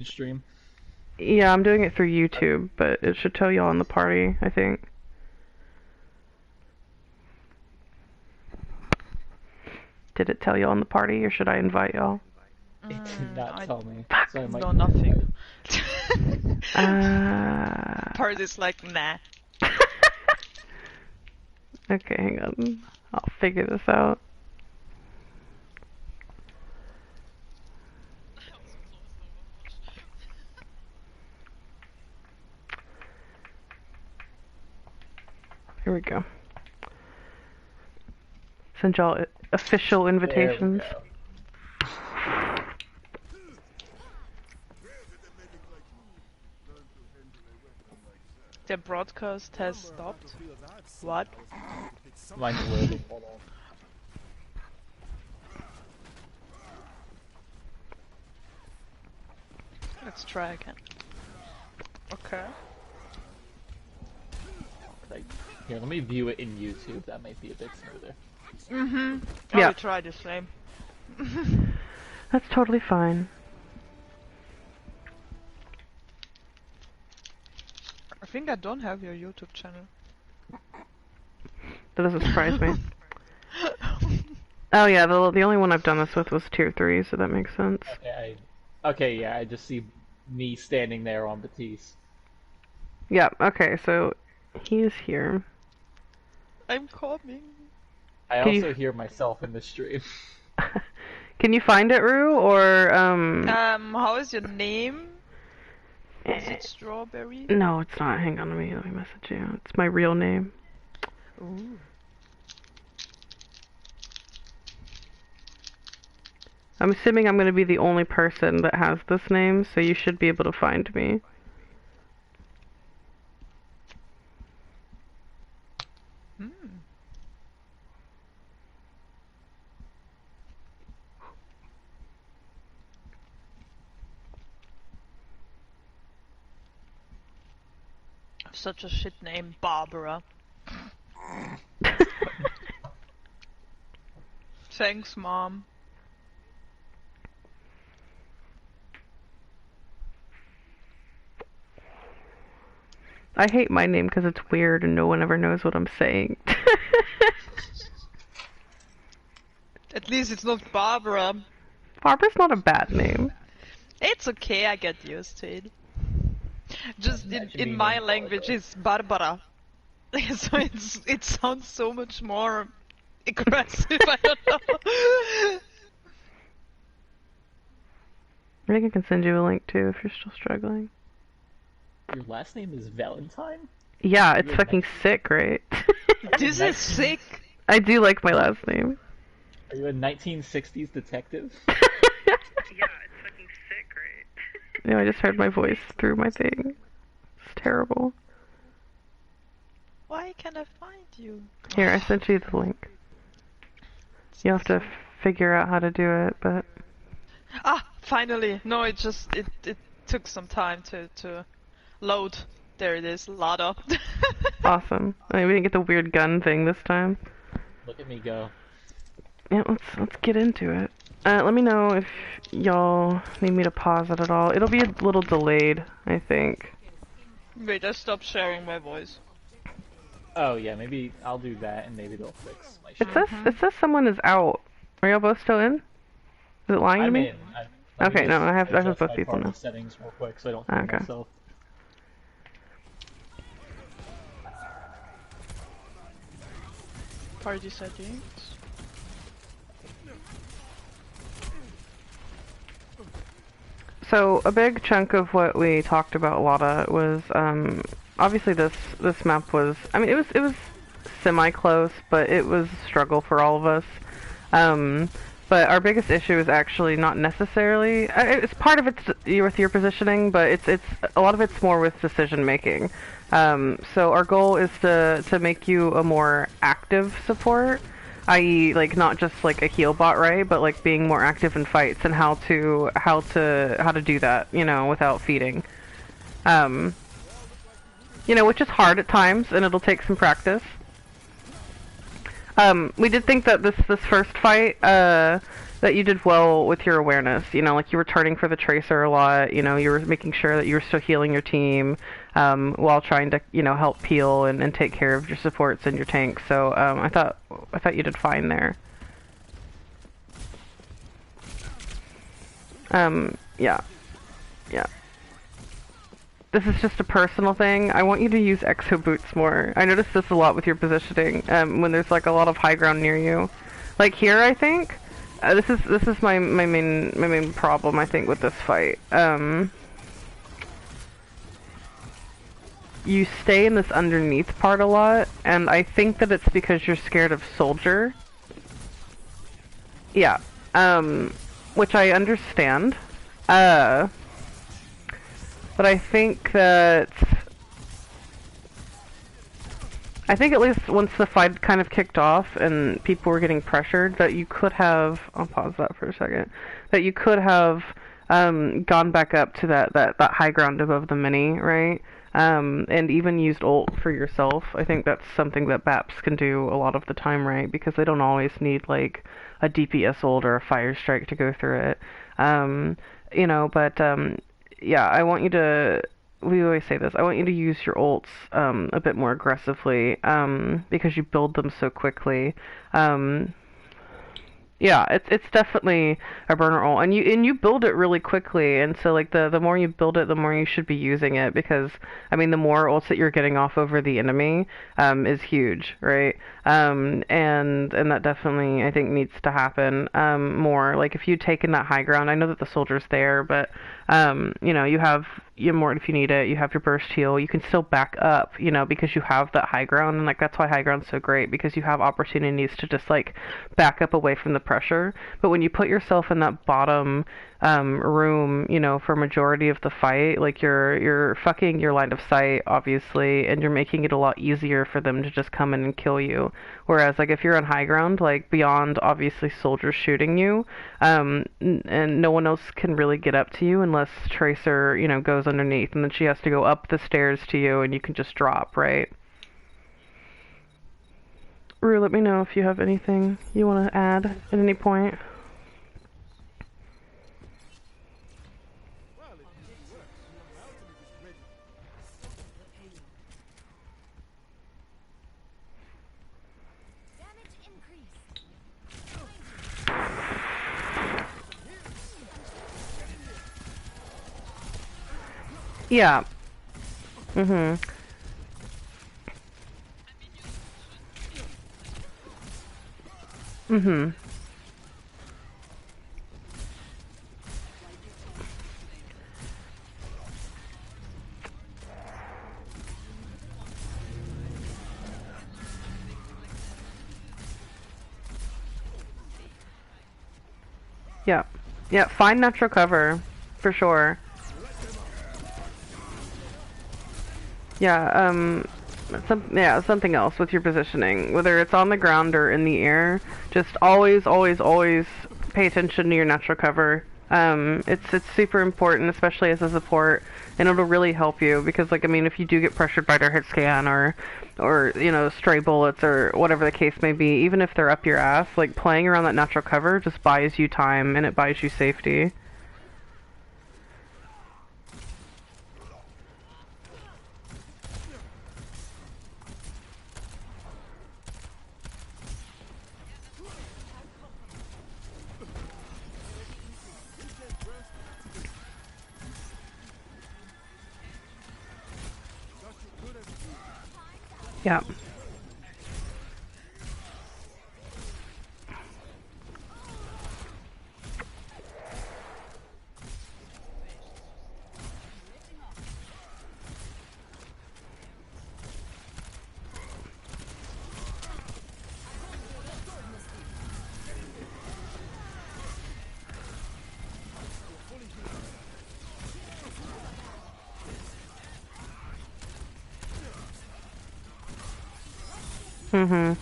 stream. Yeah, I'm doing it through YouTube, but it should tell y'all in the party, I think. Did it tell y'all in the party, or should I invite y'all? It did not tell me, Fuck! so I might. No, nothing. Uh... Part is like, nah. Okay, hang on. I'll figure this out. Here we go. Send y'all official invitations. The broadcast has stopped. What? Mine's loading. Hold on. Let's try again. Okay. Like, here, let me view it in YouTube. That might be a bit smoother. Yeah. I'll try the same. That's totally fine. I think I don't have your YouTube channel. That doesn't surprise me. Oh yeah, the only one I've done this with was tier 3, so that makes sense. Okay, yeah, I just see me standing there on Batiste. Yeah, okay, so he is here. I'm coming. I also hear myself in the stream. Can you find it, Rue, or how is your name? Is it Strawberry? No, it's not. Hang on, let me message you. It's my real name. Ooh. I'm assuming I'm going to be the only person that has this name, so you should be able to find me. Such a shit name, Barbara. Thanks, Mom. I hate my name because it's weird and no one ever knows what I'm saying. At least it's not Barbara. Barbara's not a bad name. It's okay, I get used to it. Just in my language it's Barbara. So it sounds so much more aggressive, I don't know. I think I can send you a link too if you're still struggling. Your last name is Valentine? Yeah, it's fucking sick, right? This is sick! I do like my last name. Are you a 1960s detective? Yeah, it's fucking sick, right? No, I just heard my voice through my thing. It's terrible. Why can't I find you? Here, I sent you the link. You have to figure out how to do it, but... Ah, finally! No, it took some time to load. There it is, Lada. Awesome. I mean, we didn't get the weird gun thing this time. Look at me go. Yeah, let's get into it. Let me know if y'all need me to pause it at all. It'll be a little delayed, I think. Wait, I stopped sharing my voice. Oh yeah, maybe I'll do that and maybe they'll fix my shit. It says someone is out. Are y'all both still in? Is it lying to me? Okay, no, I have both people now. Settings real quick so I don't forget myself. Party settings. So a big chunk of what we talked about Lada was obviously this map was, I mean, it was semi-close, but it was a struggle for all of us. But our biggest issue is actually not necessarily, it's part of it's with your positioning, but it's a lot of it's more with decision making. So our goal is to make you a more active support, i.e. like not just like a heal bot, right? But like being more active in fights and how to do that, you know, without feeding. You know, which is hard at times, and it'll take some practice. We did think that this first fight, that you did well with your awareness. You know, like you were turning for the tracer a lot. You know, you were making sure that you were still healing your team while trying to, you know, help peel and take care of your supports and your tanks. So I thought you did fine there. Yeah, yeah. This is just a personal thing. I want you to use exo boots more. I notice this a lot with your positioning when there's like a lot of high ground near you. Like here, I think. This is my main problem, I think, with this fight. You stay in this underneath part a lot, and I think that it's because you're scared of soldier. Yeah. Which I understand. But I think that at least once the fight kind of kicked off and people were getting pressured, that you could have, I'll pause that for a second, that you could have gone back up to that high ground above the mini, right? And even used ult for yourself. I think that's something that BAPs can do a lot of the time, right? Because they don't always need like a DPS ult or a fire strike to go through it. You know, but yeah, I want you to, we always say this, I want you to use your ults a bit more aggressively because you build them so quickly. Yeah, it's definitely a burner ult, and you build it really quickly, and so like the more you build it, the more you should be using it, because I mean the more ults that you're getting off over the enemy is huge, right? And that definitely I think needs to happen more. Like if you'd taken that high ground, I know that the soldier's there, but you know, you have your mort if you need it, you have your burst heal, you can still back up, you know, because you have that high ground, and like that's why high ground's so great, because you have opportunities to just like back up away from the pressure. But when you put yourself in that bottom room, you know, for majority of the fight, like you're fucking your line of sight, obviously, and you're making it a lot easier for them to just come in and kill you. Whereas like if you're on high ground, like beyond obviously soldiers shooting you, and no one else can really get up to you unless Tracer, you know, goes underneath, and then she has to go up the stairs to you, and you can just drop, right? Rue, let me know if you have anything you want to add at any point. Yeah. Mhm. Mhm. Yeah. Yeah, find natural cover for sure. Yeah, something else with your positioning, whether it's on the ground or in the air, just always pay attention to your natural cover. It's super important, especially as a support, and it'll really help you, because like I mean, if you do get pressured by their hit scan or you know, stray bullets or whatever the case may be, even if they're up your ass, like playing around that natural cover just buys you time and it buys you safety. Yeah. Mhm.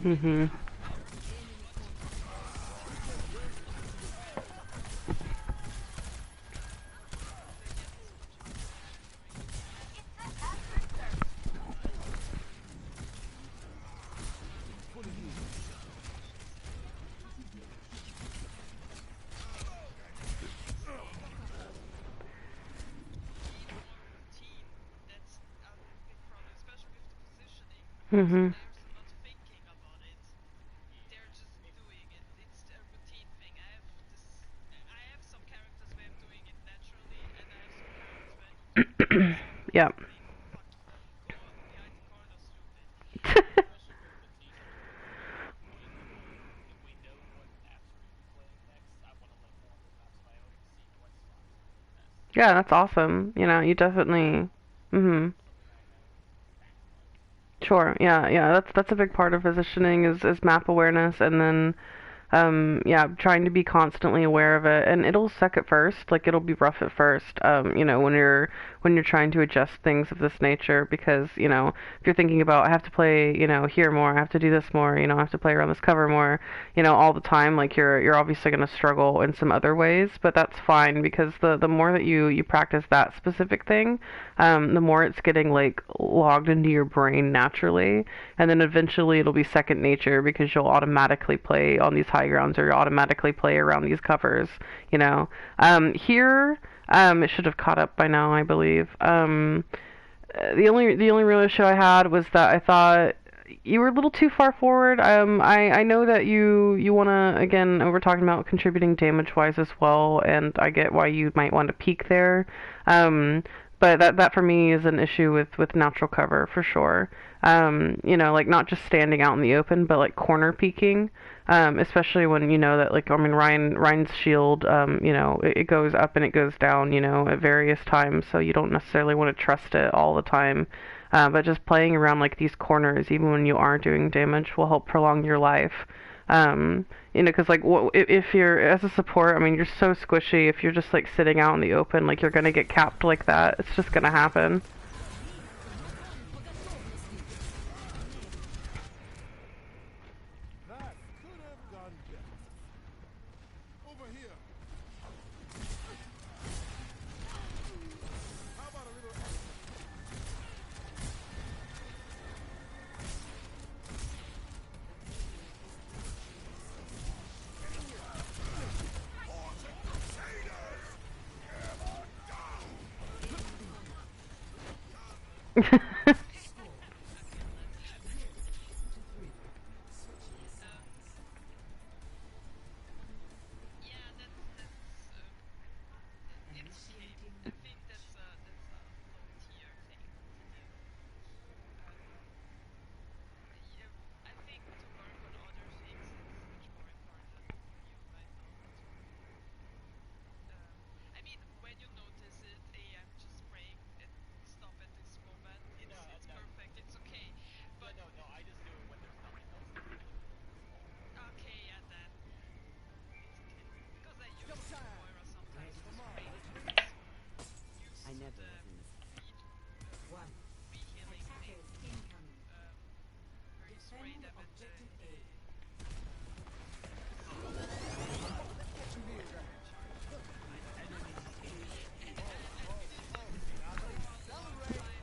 Mhm. Mhm. Yeah. Yeah, that's awesome. You know, you definitely. Mhm. Sure. Yeah, yeah. That's a big part of positioning is map awareness, and then yeah, trying to be constantly aware of it, and it'll suck at first, like it'll be rough at first, you know, when you're trying to adjust things of this nature, because, you know, if you're thinking about I have to play, you know, here more, I have to do this more, you know, I have to play around this cover more, you know, all the time, like you're obviously going to struggle in some other ways, but that's fine because the more that you practice that specific thing, the more it's getting like logged into your brain naturally, and then eventually it'll be second nature because you'll automatically play on these high grounds or you automatically play around these covers, you know. Here, it should have caught up by now, I believe. The only real issue I had was that I thought you were a little too far forward. I know that you wanna, again, we're talking about contributing damage wise as well, and I get why you might want to peek there. But that for me is an issue with natural cover for sure. You know, like not just standing out in the open, but like corner peeking. Especially when you know that, like, I mean, Ryan's shield, you know, it goes up and it goes down, you know, at various times, so you don't necessarily want to trust it all the time. But just playing around like these corners, even when you are doing damage, will help prolong your life. You know, because like if you're as a support, I mean, you're so squishy. If you're just like sitting out in the open, like you're gonna get capped like that. It's just gonna happen. That could have gone better. Over here. How about a little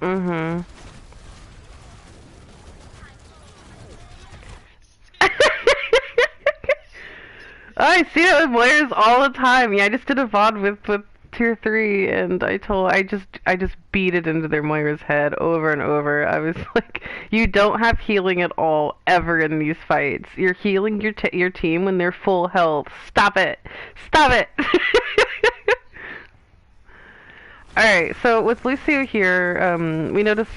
Mhm. I see it with Moiras all the time. Yeah, I just did a VOD with tier 3, and I just beat it into their Moira's head over and over. I was like, you don't have healing at all ever in these fights. You're healing your team when they're full health. Stop it. Stop it. Alright, so with Lucio here, we noticed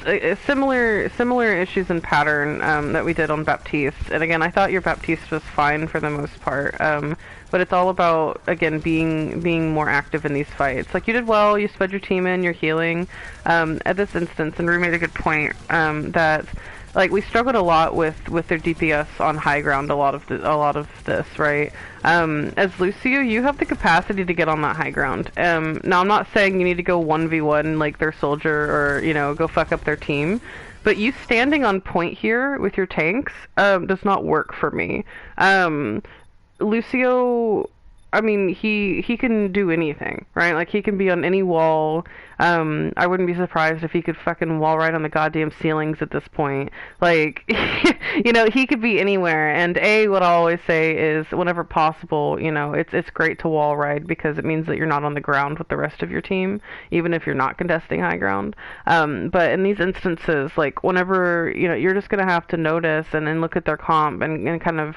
similar issues in pattern that we did on Baptiste. And again, I thought your Baptiste was fine for the most part, but it's all about, again, being more active in these fights. Like, you did well, you sped your team in, you're healing. At this instance, and Rue made a good point, that like we struggled a lot with their DPS on high ground. A lot of this, right? As Lucio, you have the capacity to get on that high ground. Now I'm not saying you need to go 1v1 like their soldier or go fuck up their team. But you standing on point here with your tanks does not work for me. Lucio, I mean, he can do anything, right? Like, he can be on any wall. I wouldn't be surprised if he could fucking wall ride on the goddamn ceilings at this point. Like, he could be anywhere. And what I always say is, whenever possible, it's great to wall ride because it means that you're not on the ground with the rest of your team, even if you're not contesting high ground. But in these instances, like, whenever, you're just gonna have to notice and look at their comp and kind of,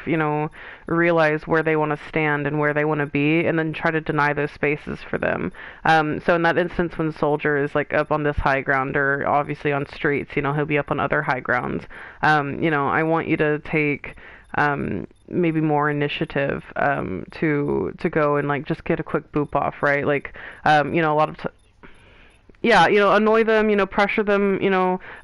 realize where they want to stand and where they want to be, and then try to deny those spaces for them. So in that instance, when Soldier is like up on this high ground, or obviously on streets, he'll be up on other high grounds. I want you to take maybe more initiative to go and like just get a quick boop off, right? Like a lot of yeah, annoy them, pressure them,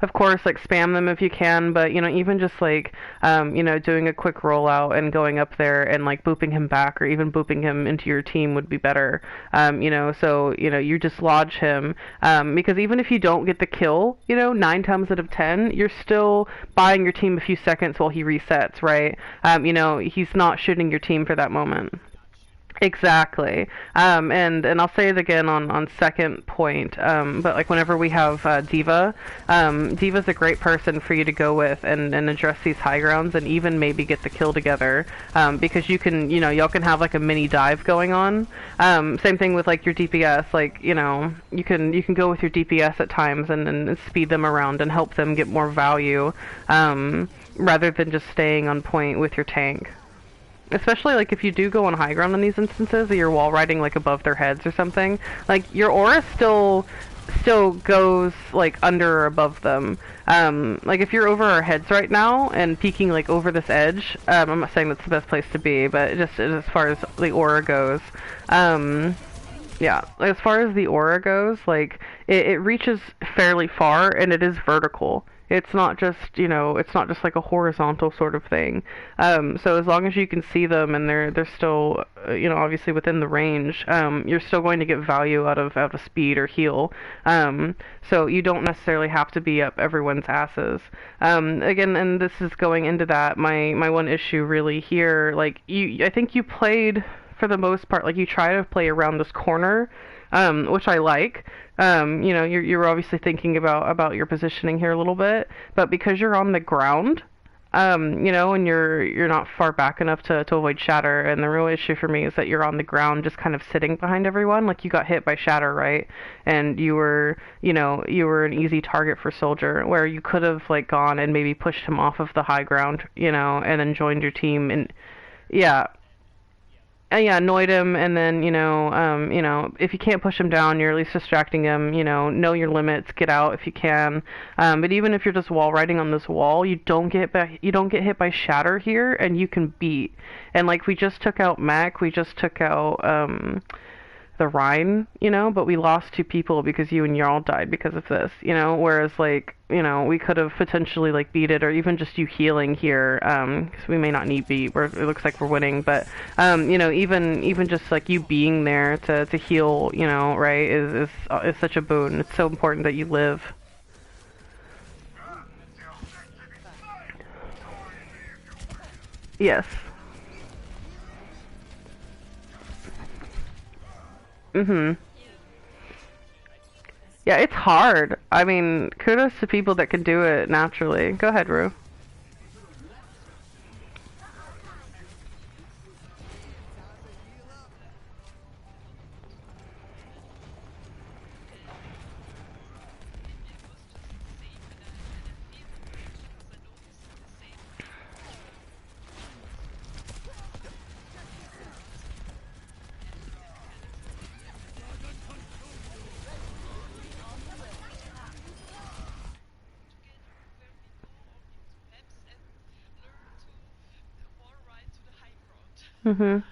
of course, like spam them if you can, but, even just like, doing a quick rollout and going up there and like booping him back or even booping him into your team would be better. So, you dislodge him, because even if you don't get the kill, 9 times out of 10, you're still buying your team a few seconds while he resets, right? He's not shooting your team for that moment. Exactly. And I'll say it again on second point, but like whenever we have Diva, Diva's a great person for you to go with and address these high grounds and even maybe get the kill together, because you can, y'all can have like a mini dive going on. Same thing with like your DPS, like, you can go with your DPS at times and speed them around and help them get more value, rather than just staying on point with your tank. Especially like if you do go on high ground in these instances, or you're wall riding like above their heads or something, like your aura still goes like under or above them. Like if you're over our heads right now and peeking like over this edge, I'm not saying that's the best place to be, but just as far as the aura goes, yeah, as far as the aura goes, like it reaches fairly far and it is vertical. It's not just, it's not just like a horizontal sort of thing. So as long as you can see them and they're still, obviously within the range, you're still going to get value out of speed or heal. So you don't necessarily have to be up everyone's asses. Again, and this is going into that, my one issue really here, like I think you played for the most part, like you try to play around this corner, which I like. You're obviously thinking about your positioning here a little bit, but because you're on the ground, and you're not far back enough to avoid shatter, and the real issue for me is that you're on the ground just kind of sitting behind everyone, like you got hit by shatter, right? And you were an easy target for Soldier, where you could have like gone and maybe pushed him off of the high ground, and then joined your team, and yeah. Yeah, annoyed him, and then, if you can't push him down, you're at least distracting him, know your limits, get out if you can. But even if you're just wall riding on this wall, you don't get hit by shatter here, and you can beat. And like, we just took out Mac, we just took out, the Rhine, but we lost 2 people because you and Jarl died because of this, whereas like, we could have potentially like beat it, or even just you healing here, because we may not need beat, it looks like we're winning, but, even just like you being there to heal, right, is such a boon. It's so important that you live. Yes. Mhm. Yeah, it's hard. I mean, kudos to people that can do it naturally. Go ahead, Rue. Mhm.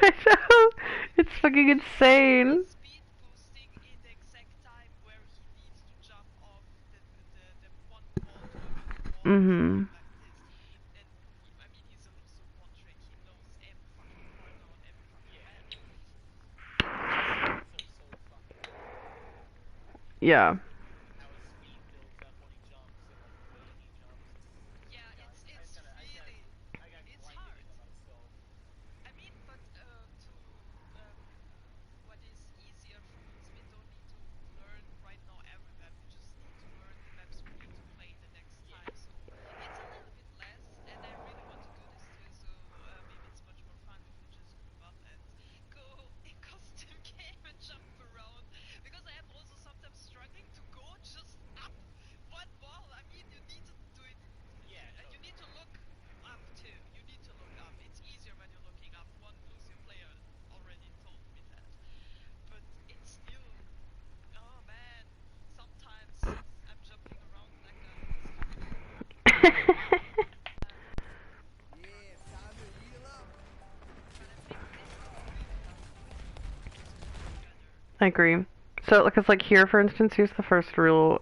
I know. It's fucking insane. speed boosting in the exact time where he needs to jump off the one wall to another wall or Mhm. something like this. And I mean, he's also one trick. He knows every fucking corner on every fucking map. Yeah. Yeah, it's really it's hard. I mean, but to um, what is easier for us, we don't need to learn right now every map. We just need to learn the maps we need to play the next time. So it's a little bit less, and I really want to do this too. So maybe it's much more fun if we just group up and go in costume game and jump around. Because I am also sometimes struggling to go just up one wall. I mean, you need to do it. You need to look up too. You need to look up. It's easier when you're looking up. One Lucio player already told me that. But it's still, oh man, sometimes I'm jumping around like a stupid fool. Yeah, time to heal up. But I think this is really fun to do together. I agree. So, because like here, for instance, here's the first real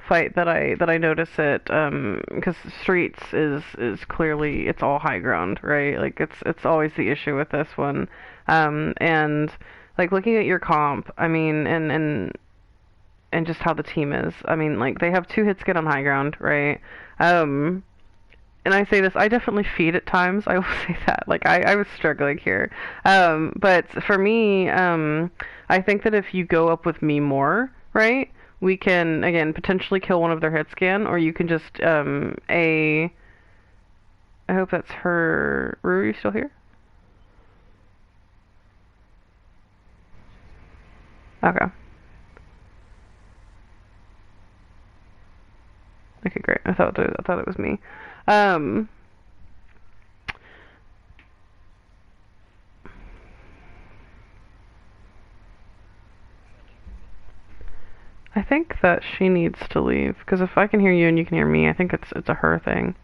fight that I notice it because streets is clearly it's all high ground, right? Like it's always the issue with this one, and like looking at your comp, I mean, and just how the team is. I mean, like they have two hits get on high ground, right? Um, and I say this, I definitely feed at times. I will say that. Like I was struggling here. But for me, I think that if you go up with me more, right, we can again potentially kill one of their hit scan, or you can just a. I hope that's her. Rue, you still here? Okay. Okay, great. I thought it was me. Um. I think that she needs to leave because if I can hear you and you can hear me, I think it's a her thing.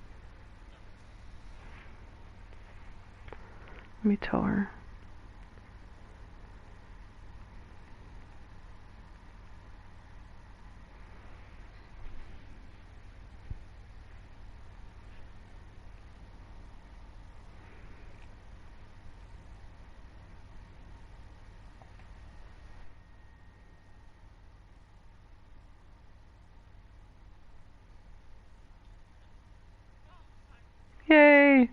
Let me tell her. Yay!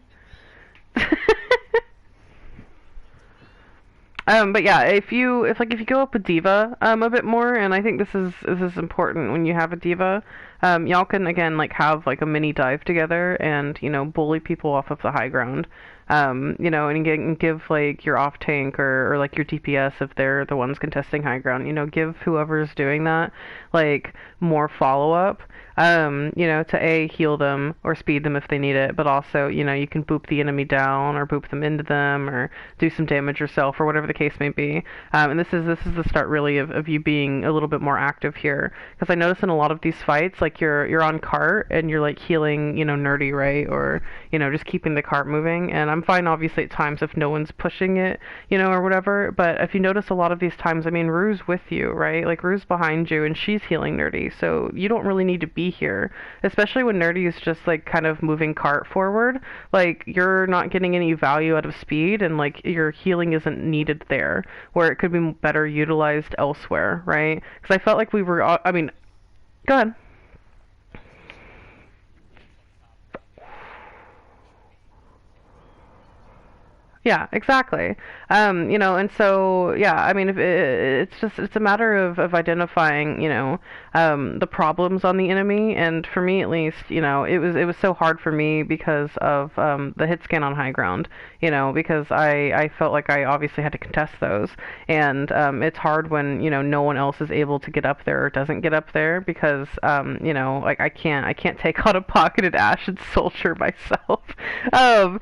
But yeah, if you go up with Diva a bit more, and I think this is important when you have a Diva, y'all can again like have like a mini dive together and bully people off of the high ground, and give like your off tank or like your DPS if they're the ones contesting high ground, give whoever's doing that like more follow up, to A, heal them or speed them if they need it, but also, you can boop the enemy down or boop them into them or do some damage yourself or whatever the case may be. And this is the start really of you being a little bit more active here. Because I notice in a lot of these fights, like you're on cart and you're like healing, nerdy, right? Or, just keeping the cart moving. And I'm fine obviously at times if no one's pushing it, or whatever. But if you notice a lot of these times, I mean, Rue's with you, right? Like Rue's behind you and she's healing nerdy. So you don't really need to be here, especially when nerdy is just like kind of moving cart forward. Like you're not getting any value out of speed and like your healing isn't needed there where it could be better utilized elsewhere, right? Because I felt like we were I mean, go ahead. Yeah, exactly. And so yeah, I mean, if it's a matter of identifying, the problems on the enemy, and for me at least, it was so hard for me because of the hit scan on high ground, because I felt like I obviously had to contest those, and it's hard when no one else is able to get up there or doesn't get up there because like I can't take on a pocketed Ashen Soldier myself, and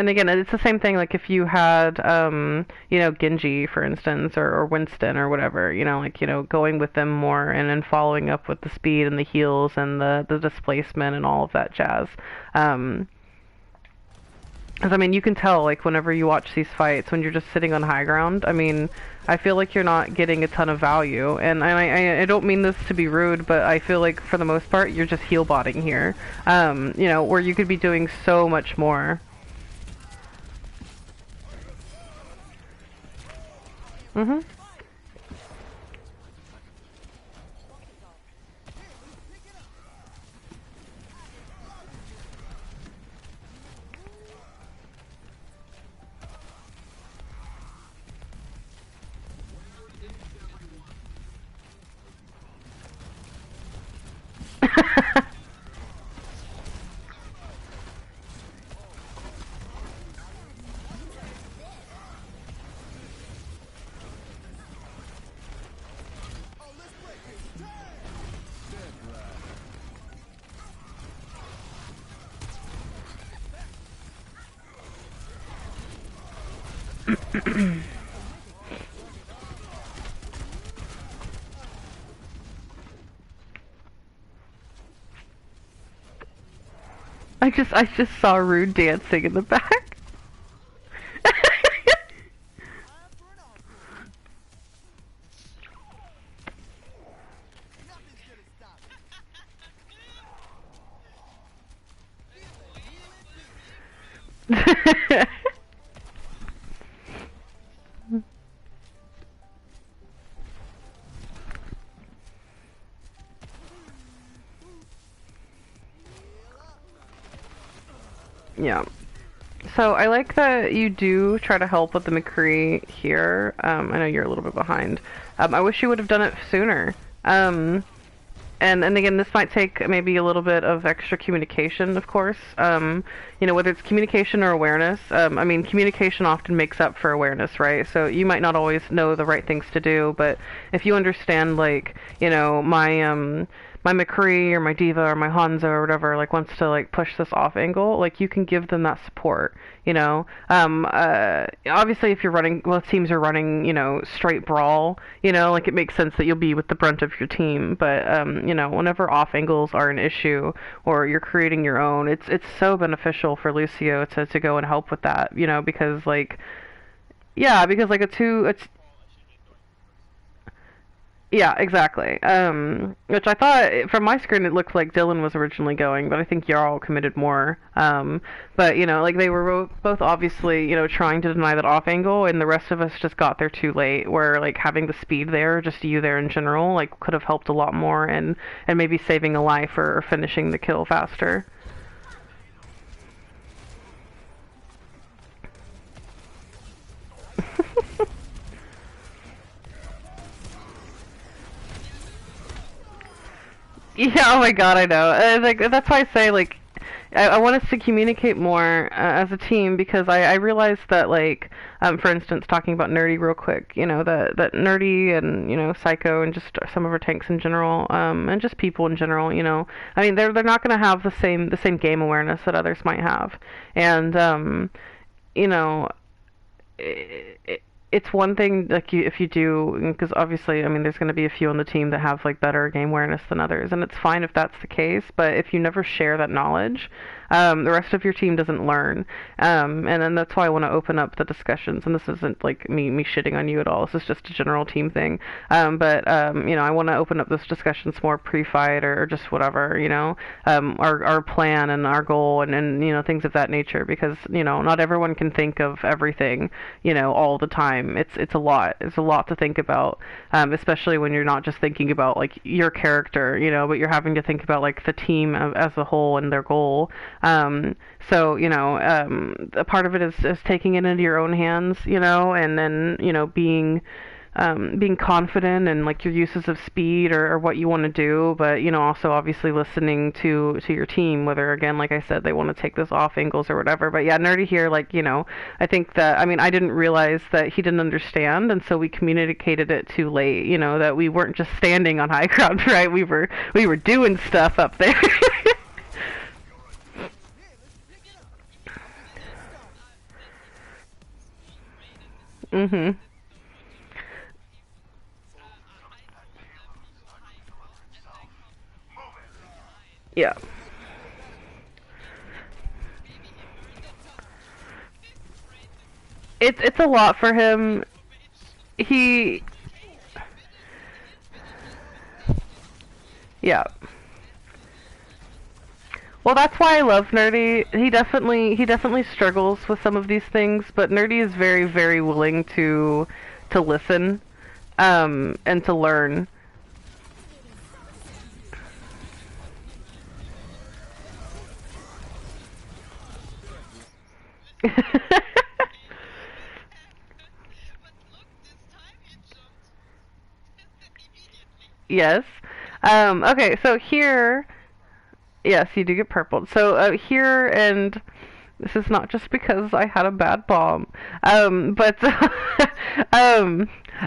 again, it's the same thing. Like if you had, Genji, for instance, or Winston or whatever, like going with them more and then following up with the speed and the heals and the displacement and all of that jazz. Um, 'Cause I mean, you can tell, like, whenever you watch these fights, when you're just sitting on high ground, I mean, I feel like you're not getting a ton of value. And I don't mean this to be rude, but I feel like, for the most part, you're just heal botting here. You know, where you could be doing so much more. Mm-hmm. I just saw Rude dancing in the back. Yeah. So I like that you do try to help with the McCree here. I know you're a little bit behind. I wish you would have done it sooner. And again, this might take maybe a little bit of extra communication, of course. You know, whether it's communication or awareness. I mean, communication often makes up for awareness, right? So you might not always know the right things to do, but if you understand, like, you know, my McCree or my Diva or my Hanzo or whatever, like, wants to, like, push this off angle, like, you can give them that support, you know? Obviously, if you're running, well, teams are running, you know, straight brawl, you know, like, it makes sense that you'll be with the brunt of your team, but, you know, whenever off angles are an issue, or you're creating your own, it's so beneficial for Lucio to go and help with that, you know, because, like, yeah, because, like, yeah, exactly. Which I thought, from my screen, it looked like Dylan was originally going, but I think Jarl committed more. But, you know, like, they were both obviously, you know, trying to deny that off angle, and the rest of us just got there too late, where, like, having the speed there, just you there in general, like, could have helped a lot more, and maybe saving a life or finishing the kill faster. Yeah, oh my god, I know. Like, that's why I say, like, I want us to communicate more as a team, because I realized that, like, for instance, talking about Nerdy real quick, you know, that Nerdy and, you know, Psycho and just some of our tanks in general, and just people in general, you know, I mean, they're not going to have the same game awareness that others might have, and you know, it's one thing, like, if you do, because obviously, I mean, there's going to be a few on the team that have, like, better game awareness than others, and it's fine if that's the case, but if you never share that knowledge, the rest of your team doesn't learn. And then that's why I want to open up the discussions, and this isn't, like, me shitting on you at all, this is just a general team thing. You know, I want to open up those discussions more pre-fight, or just whatever, you know, our plan and our goal, and, you know, things of that nature, because, you know, not everyone can think of everything, you know, all the time. It's a lot. It's a lot to think about, especially when you're not just thinking about, like, your character, you know, but you're having to think about, like, the team as a whole and their goal. So, you know, a part of it is taking it into your own hands, you know, and then, you know, being confident and, like, your uses of speed, or what you want to do, but, you know, also obviously listening to your team, whether, again, like I said, they want to take this off angles or whatever. But yeah, Nerdy here, like, you know, I think that, I mean, I didn't realize that he didn't understand, and so we communicated it too late, you know, that we weren't just standing on high ground, right? We were doing stuff up there. Mhm. Yeah. it's a lot for him. He yeah. Well, that's why I love Nerdy. He definitely struggles with some of these things, but Nerdy is very very willing to listen and to learn. Yes. Okay, so here, yes, you do get purpled. So here, and this is not just because I had a bad bomb, but I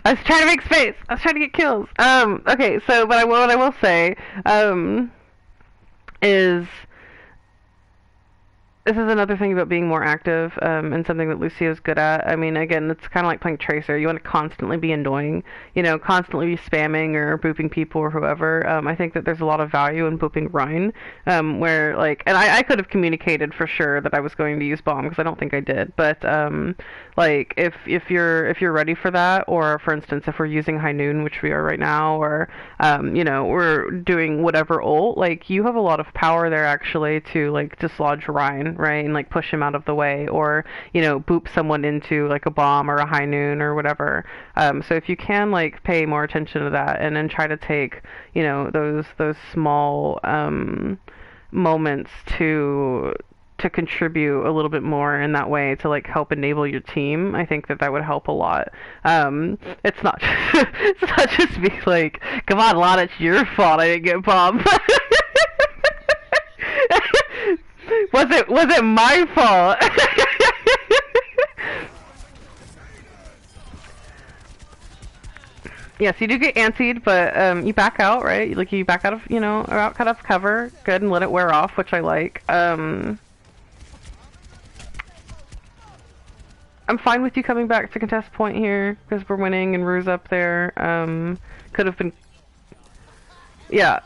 was trying to make space. I was trying to get kills. Okay, so but what I will say, is this is another thing about being more active, and something that Lucio's good at. I mean, again, it's kind of like playing Tracer. You want to constantly be annoying, constantly be spamming or booping people or whoever. I think that there's a lot of value in booping Rhine, where, like, and I could have communicated for sure that I was going to use bomb, because I don't think I did, but, like, if you're ready for that, or, for instance, if we're using High Noon, which we are right now, or, we're doing whatever ult, like, you have a lot of power there, actually, to, like, dislodge Rhine, right, and like push him out of the way, or boop someone into like a bomb or a High Noon or whatever. So if you can like pay more attention to that, and then try to take those small moments to contribute a little bit more in that way to like help enable your team, I think that that would help a lot. It's not it's not just be like, come on, Lada, it's your fault I didn't get bombed. Was it my fault? Yes, you do get antied, but you back out, right? Like you back out of, or out cut off cover, good, and let it wear off, which I like. I'm fine with you coming back to contest point here because we're winning and Rue's up there. Could have been, yeah.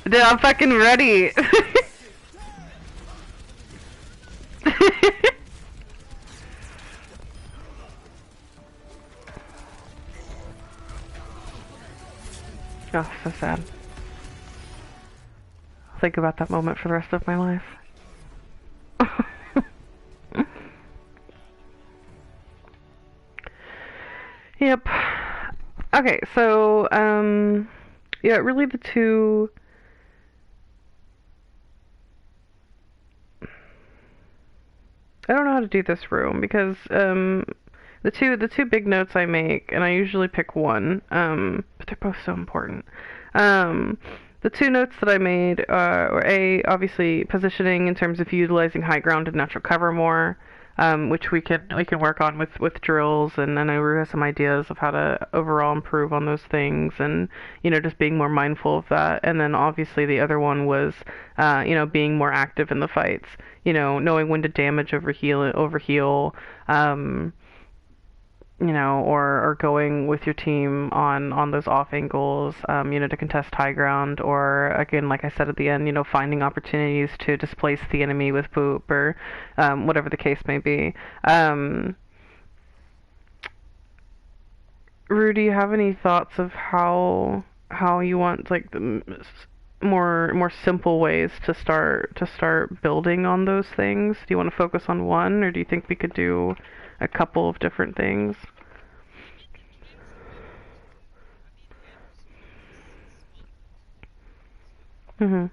Dude, I'm fucking ready. Oh, so sad. I'll think about that moment for the rest of my life. Yep. Okay, so, yeah, really the two... I don't know how to do this room, because, the two big notes I make, and I usually pick one, but they're both so important. The two notes that I made were obviously positioning in terms of utilizing high ground and natural cover more, which we can work on with drills, and then I have some ideas of how to overall improve on those things, and just being more mindful of that. And then obviously the other one was being more active in the fights, knowing when to damage overheal, or going with your team on those off angles, to contest high ground, or again, like I said at the end, finding opportunities to displace the enemy with boop, or whatever the case may be. Rue, do you have any thoughts of how you want like the more simple ways to start building on those things? Do you want to focus on one, or do you think we could do a couple of different things? Mhm.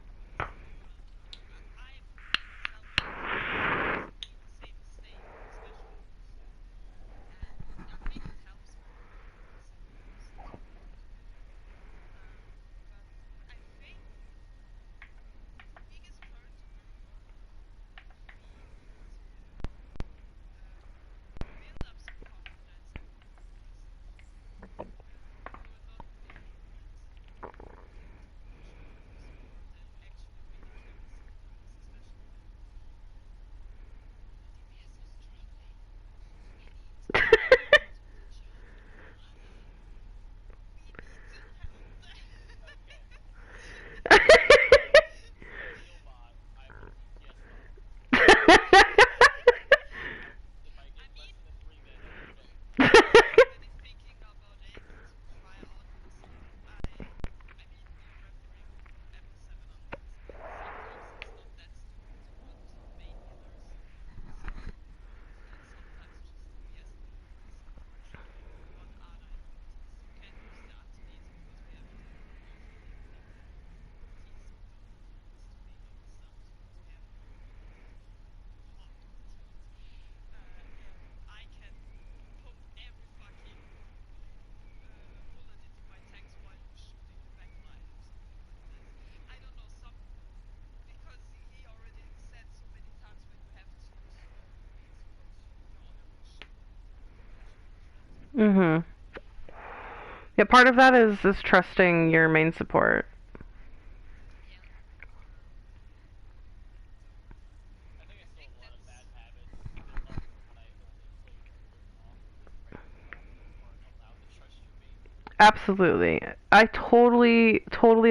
Mhm. Yeah, part of that is trusting your main support. I think I still have a lot of bad habits built up from when I only played regular off, right? Where you aren't allowed to trust your main. Absolutely. I totally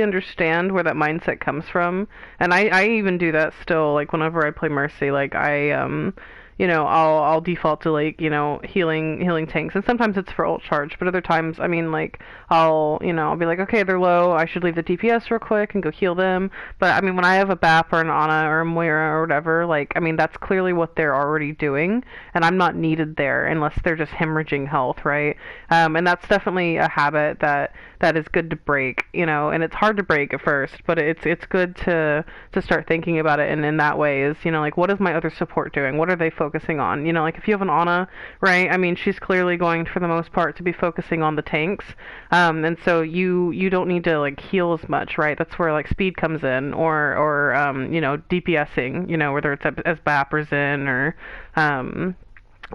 understand where that mindset comes from. And I even do that still, like whenever I play Mercy, like I'll default to like, healing tanks. And sometimes it's for ult charge, but other times, I mean like I'll be like, okay, they're low, I should leave the DPS real quick and go heal them. But I mean when I have a BAP or an Ana or a Moira or whatever, like I mean that's clearly what they're already doing and I'm not needed there unless they're just hemorrhaging health, right? And that's definitely a habit that is good to break, and it's hard to break at first, but it's good to start thinking about it, and in that way is, like what is my other support doing? What are they focusing on? Like if you have an Ana, right? I mean, she's clearly going for the most part to be focusing on the tanks, and so you don't need to like heal as much, right? That's where like speed comes in, or DPSing, whether it's as BAP or Zen or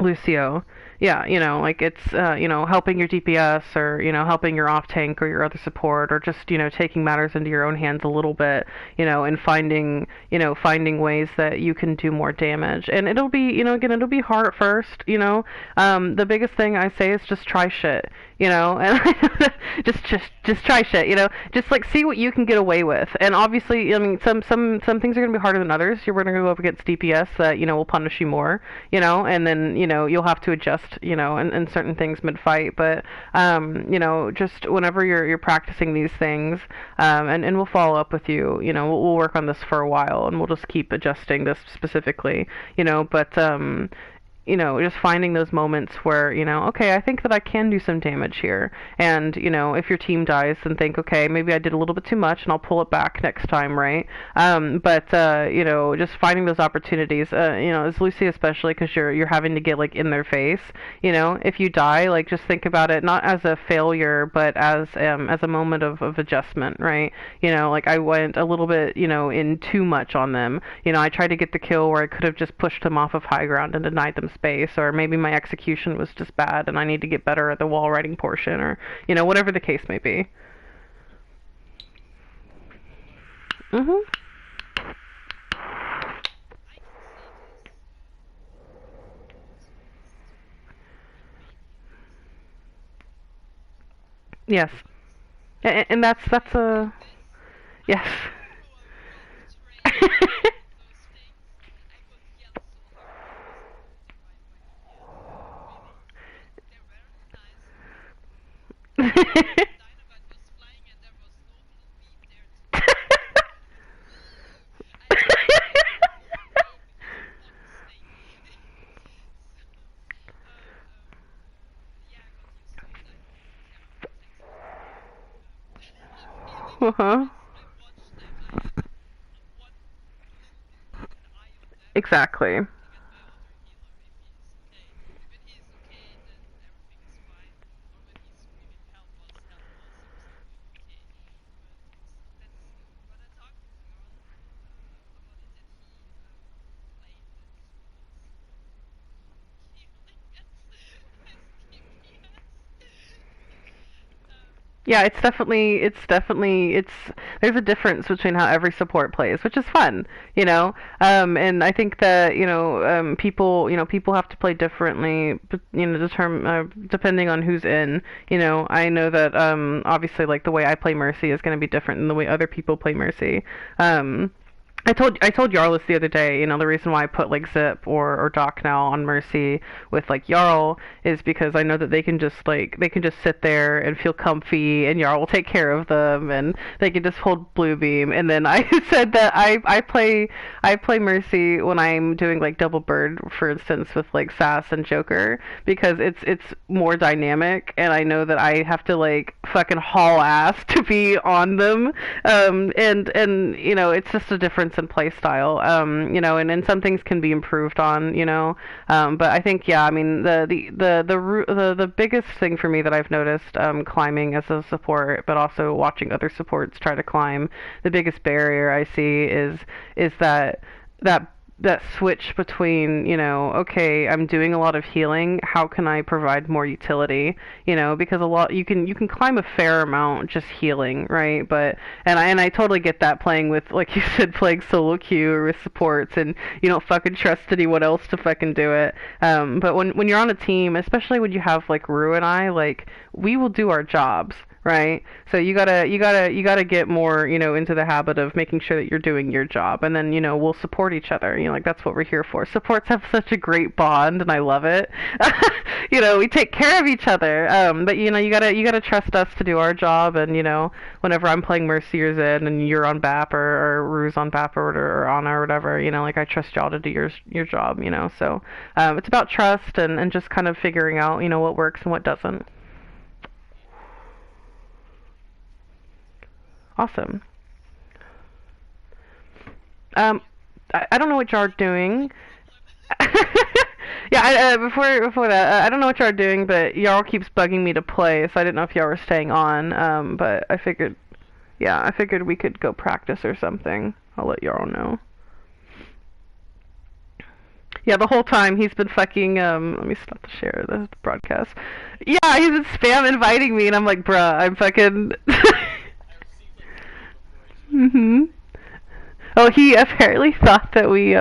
Lucio. Yeah, like it's helping your DPS or helping your off tank or your other support or just taking matters into your own hands a little bit, and finding ways that you can do more damage. And it'll be again it'll be hard at first. The biggest thing I say is just try shit. And just try shit. Just like see what you can get away with. And obviously, I mean, some things are gonna be harder than others. You're gonna go up against DPS that will punish you more. And then you'll have to adjust, in certain things mid fight. But just whenever you're practicing these things, and we'll follow up with you. We'll work on this for a while, and we'll just keep adjusting this specifically. But just finding those moments where, okay, I think that I can do some damage here. And, if your team dies, then think, okay, maybe I did a little bit too much and I'll pull it back next time, right? But just finding those opportunities, as Lucy especially, because you're having to get, like, in their face, if you die, like, just think about it not as a failure, but as a moment of adjustment, right? Like, I went a little bit, in too much on them. I tried to get the kill where I could have just pushed them off of high ground and denied them space, or maybe my execution was just bad and I need to get better at the wall riding portion, or whatever the case may be. Mhm. Yes. And that's a yes. Uh-huh. Exactly. Yeah, it's there's a difference between how every support plays, which is fun, and I think that people have to play differently, depending on who's in. I know that obviously like the way I play Mercy is going to be different than the way other people play Mercy. I told Jarl this the other day. The reason why I put like Zip or Doc now on Mercy with like Jarl is because I know that they can just sit there and feel comfy, and Jarl will take care of them, and they can just hold Blue Beam. And then I said that I play Mercy when I'm doing like Double Bird, for instance, with like Sass and Joker, because it's more dynamic, and I know that I have to like fucking haul ass to be on them, and it's just a difference in play style, and some things can be improved on, but I think, yeah, I mean the biggest thing for me that I've noticed, climbing as a support, but also watching other supports try to climb, the biggest barrier I see is that that switch between, okay, I'm doing a lot of healing, how can I provide more utility? Because a lot you can climb a fair amount just healing, right? But and I totally get that, playing with, like you said, playing solo queue or with supports, and you don't fucking trust anyone else to fucking do it. But when you're on a team, especially when you have like Rue and I, like, we will do our jobs, right? So you gotta get more, into the habit of making sure that you're doing your job, and then, we'll support each other. Like, that's what we're here for. Supports have such a great bond, and I love it. We take care of each other. But you gotta trust us to do our job, and whenever I'm playing Mercy or Zed and you're on BAP, or Rue's on BAP, or Ana or whatever, like, I trust y'all to do your job. So it's about trust, and just kind of figuring out, what works and what doesn't. Awesome. I don't know what y'all are doing. Yeah, before that, I don't know what y'all are doing, but y'all keeps bugging me to play, so I didn't know if y'all were staying on. But I figured we could go practice or something. I'll let y'all know. Yeah, the whole time he's been fucking, let me stop the share the broadcast. Yeah, he's been spam inviting me, and I'm like, bruh, I'm fucking... I received like 3 before I joined. Mhm. Oh, he apparently thought that we